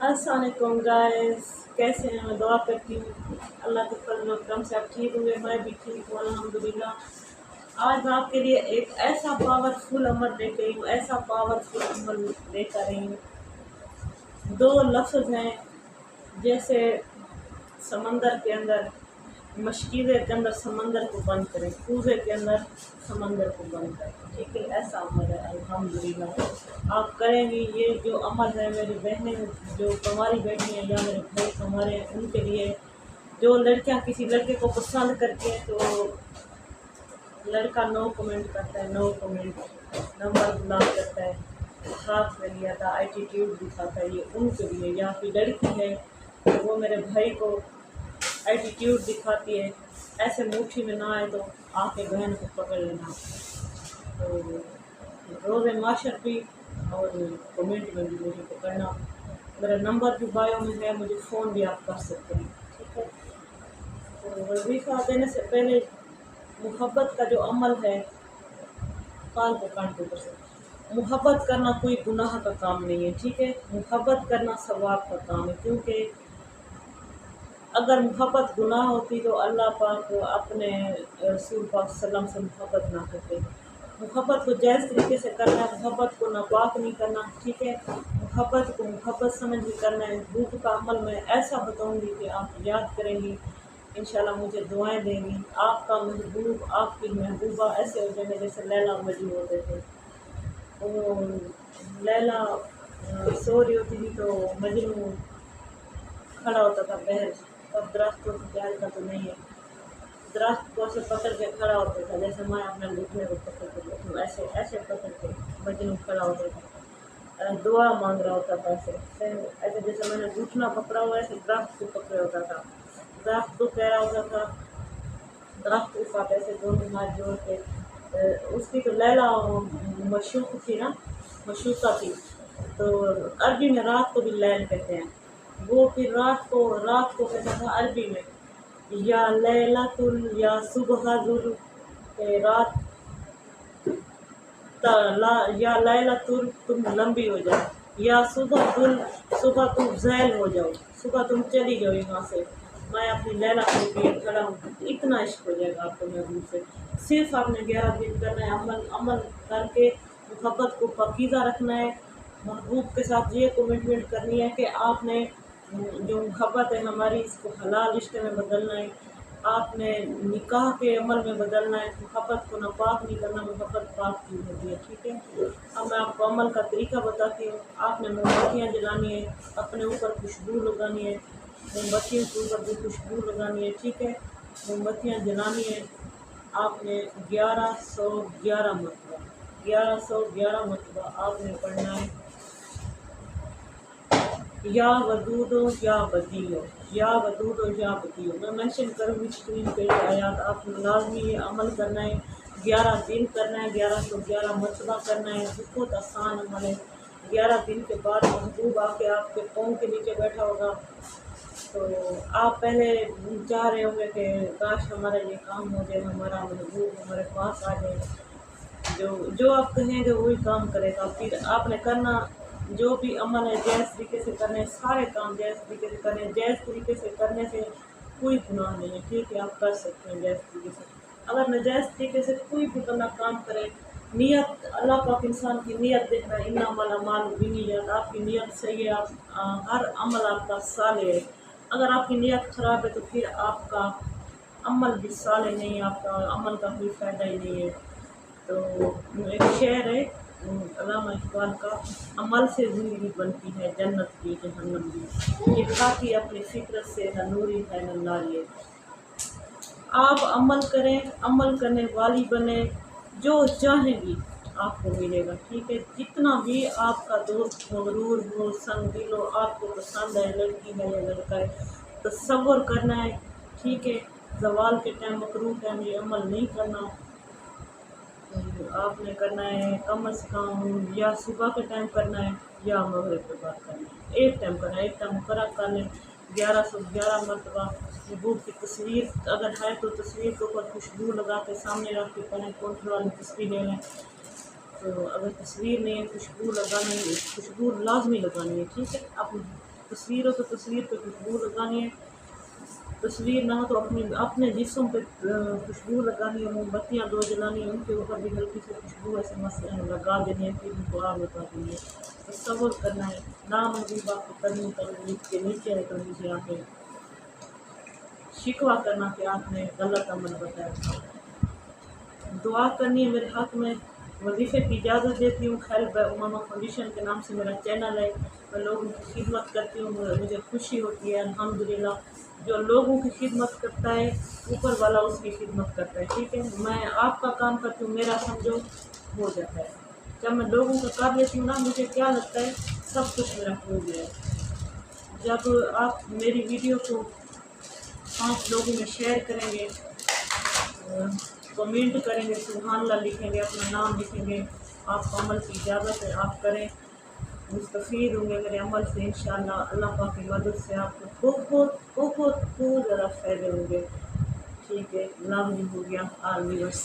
السلام علیکم گائز، کیسے ہیں؟ میں دعا کرتی ہوں اللہ کے فضل و کرم سے آپ ٹھیک ہوئے، میں بھی ٹھیک ہوں الحمدللہ۔ آج میں آپ کے لیے ایک ایسا پاورفل عمل لے کے ہوں، ایسا پاورفل عمل لے کر رہی ہوں۔ دو لفظ ہیں، جیسے سمندر کے اندر، مشکیزے کے اندر سمندر کو بند کریں، کوزے کے اندر سمندر کو بند کریں، ٹھیک ہے؟ ایسا عمل ہے الحمدللہ آپ کریں گی۔ یہ جو عمل ہے میری بہنیں جو ہماری بیٹی ہیں یا میرے بھائی ہمارے ہیں، ان کے لیے، جو لڑکیاں کسی لڑکے کو پسند کرتی ہیں تو لڑکا نو کمنٹ کرتا ہے، نو کمنٹ، نمبر بلاک کرتا ہے، ہاتھ میں لیا تھا، ایٹیٹیوڈ دکھاتا ہے، یہ ان کے لیے۔ یا پھر لڑکی ہے تو وہ میرے بھائی کو ایٹیٹیوڈ دکھاتی ہے، ایسے مٹھی میں نہ آئے تو آ کے بہن کو پکڑ لینا۔ تو روز معاشر بھی اور کمنٹ میں بھی مجھے پکڑنا۔ میرا نمبر بھی بایو میں ہے، مجھے فون بھی آپ کر سکتے ہیں، ٹھیک ہے؟ تو وظیفہ دینے سے پہلے محبت کا جو عمل ہے، کال کو کنٹرول کر سکتے، محبت کرنا کوئی گناہ کا کام نہیں ہے، ٹھیک ہے؟ محبت کرنا ثواب کا کام ہے، کیونکہ اگر محبت گناہ ہوتی تو اللہ پاک اپنے رسول پاک صلی اللہ علیہ وسلم سے محبت نہ کرتے۔ محبت کو جائز طریقے سے کرنا ہے، محبت کو ناپاک نہیں کرنا، ٹھیک ہے؟ محبت کو محبت سمجھ کے کرنا ہے۔ محبوب کا عمل میں ایسا بتاؤں گی کہ آپ یاد کریں گی، انشاءاللہ مجھے دعائیں دیں گی۔ آپ کا محبوب، آپ کی محبوبہ ایسے ہو جائیں گے جیسے لیلا مجنون ہوتے تھے۔ وہ لیلا سو رہی ہوتی تھی تو مجنون کھڑا ہوتا تھا بہر، اب درخت کو پیار کا تو نہیں ہے، درخت کو سے پکڑ کے کھڑا ہوتا تھا، جیسے میں اپنے گھٹنے کو پکڑ کے بیٹھوں، ایسے ایسے پکڑ کے مجنون کھڑا ہوتا تھا، دعا مانگ رہا ہوتا تھا، ایسے جیسے میں نے گھٹنا پکڑا ہوا ایسے درخت کو پکڑا ہوتا تھا، درخت کو کہہ رہا ہوتا تھا، درخت کے ساتھ ایسے دونوں ہاتھ جوڑ کے۔ اس کی تو لیلا مشوق تھی نا، مشوقہ تھی، تو عربی میں رات کو بھی لیل کہتے ہیں۔ وہ پھر رات کو کہتا تھا عربی میں یا لیلۃ یا صبح ذل، رات یا لیلۃ تم لمبی ہو جاؤ، یا صبح ذل صبح تم ذیل ہو جاؤ، صبح تم چلی جاؤ یہاں سے، میں اپنی لیلا کو لیے کھڑا ہوں۔ اتنا عشق ہو جائے گا آپ کو محبوب سے۔ صرف آپ نے 11 دن کرنا ہے، عمل کر کے محبت کو پاکیزہ رکھنا ہے۔ محبوب کے ساتھ یہ کمٹمنٹ کرنی ہے کہ آپ نے جو محبت ہے ہماری، اس کو حلال رشتے میں بدلنا ہے، آپ نے نکاح کے عمل میں بدلنا ہے، محبت کو ناپاک نہیں کرنا، محبت پاک کی ہوتی ہے، ٹھیک ہے؟ اب میں آپ کو عمل کا طریقہ بتاتی ہوں۔ آپ نے موم بتیاں جلانی ہے، اپنے اوپر خوشبو لگانی ہے، موم بتیوں کے اوپر بھی خوشبو لگانی ہے، ٹھیک ہے؟ موم بتیاں جلانی ہے، آپ نے 1111 مرتبہ 1111 مرتبہ آپ نے پڑھنا ہے، یا ودود یا بدیع، یا ودود یا بدیع۔ میں مینشن کروں گی اسکرین پہ آیات، آپ نے لازمی یہ عمل کرنا ہے، 11 دن کرنا ہے، 1111 مرتبہ کرنا ہے، بہت آسان عمل ہے۔ 11 دن کے بعد محبوب آ کے آپ کے پاؤں کے نیچے بیٹھا ہوگا، تو آپ پہلے چاہ رہے ہوں گے کہ کاش ہمارا یہ کام ہو جائے، ہمارا محبوب ہمارے پاس آ جائے، جو آپ کہیں گے وہی کام کرے گا۔ پھر آپ نے کرنا جو بھی عمل ہے جائز طریقے سے کرنے، سارے کام جائز طریقے سے کرنے، جائز طریقے سے کرنے سے کوئی گناہ نہیں ہے، ٹھیک ہے؟ آپ کر سکتے ہیں جائز طریقے سے۔ اگر ناجائز طریقے سے کوئی بھی بندہ کام کرے، نیت اللہ پاک انسان کی نیت دیکھ رہا ہے، انما الاعمال بالنیات، آپ کی نیت صحیح ہے، آپ ہر عمل آپ کا صالح ہے۔ اگر آپ کی نیت خراب ہے تو پھر آپ کا عمل بھی صالح نہیں ہے، آپ کا عمل کا کوئی فائدہ ہی نہیں ہے۔ تو ایک شعر ہے علامہ اقبال کا، عمل سے زندگی بنتی ہے جنت کی جہنم بھی، یہ کھاتی اپنی فطرت سے نہ نوری ہے نہ ناری۔ آپ عمل کریں، عمل کرنے والی بنیں، جو چاہیں گی آپ کو ملے گا، ٹھیک ہے؟ جتنا بھی آپ کا دوست مغرور ہو، سنگ دل ہو، آپ کو پسند ہے، لڑکی ہے یا لڑکا ہے، تصور کرنا ہے، ٹھیک ہے؟ زوال کے ٹائم، مکروہ ٹائم یہ عمل نہیں کرنا۔ آپ نے کرنا ہے کم از کم یا صبح کے ٹائم کرنا ہے یا مغرب کے بعد کرنا ہے، ایک ٹائم کرنا ہے، ایک ٹائم مقرر کر لیں۔ 1111 مرتبہ محبوب کی تصویر اگر ہے تو تصویر کے اوپر خوشبو لگا کے سامنے رکھ کے پڑھیں، کونٹر والی تصویر لے لیں، تو اگر تصویر نہیں ہے خوشبو لگانی ہے، خوشبو لازمی لگانی ہے، ٹھیک ہے؟ اپنی تصویر ہو تو تصویر پہ خوشبو لگانی ہے، تصویر نہ ہو تو اپنے جسم پہ خوشبو لگانی ہے، موم بتیاں 2 جلانی ہیں، ان کے اوپر بھی ہلکی سی خوشبو ایسے لگا دینی ہے، پھر دعا بتا دیں گے، تصور کرنا ہے، نام حبیب آپ کو قدم تلویز کے نیچے ہے کبھی سے آپ شکوہ کرنا کہ آپ نے غلط عمل بتایا، دعا کرنی ہے میرے حق میں، وظیفے کی اجازت دیتی ہوں۔ ہیلپ بائی امامہ فاؤنڈیشن کے نام سے میرا چینل ہے، میں لوگوں کی خدمت کرتی ہوں، مجھے خوشی ہوتی ہے الحمدللہ۔ جو لوگوں کی خدمت کرتا ہے اوپر والا اس کی خدمت کرتا ہے، ٹھیک ہے، میں آپ کا کام کرتی ہوں، میرا سمجھو ہو جاتا ہے، جب میں لوگوں کا کر لیتی ہوں نا مجھے کیا لگتا ہے سب کچھ میرا ہو گیا ہے۔ جب آپ میری ویڈیو کو 5 لوگوں میں شیئر کریں گے، کمنٹ کریں گے، سبحان اللہ لکھیں گے، اپنا نام لکھیں گے، آپ کو عمل کی اجازت ہے، آپ کریں، مستفید ہوں گے میرے عمل سے انشاءاللہ، اللہ پاک کی مدد سے آپ کو بہت زیادہ فائدے ہوں گے، ٹھیک ہے، لو ہو گیا آل ویورس۔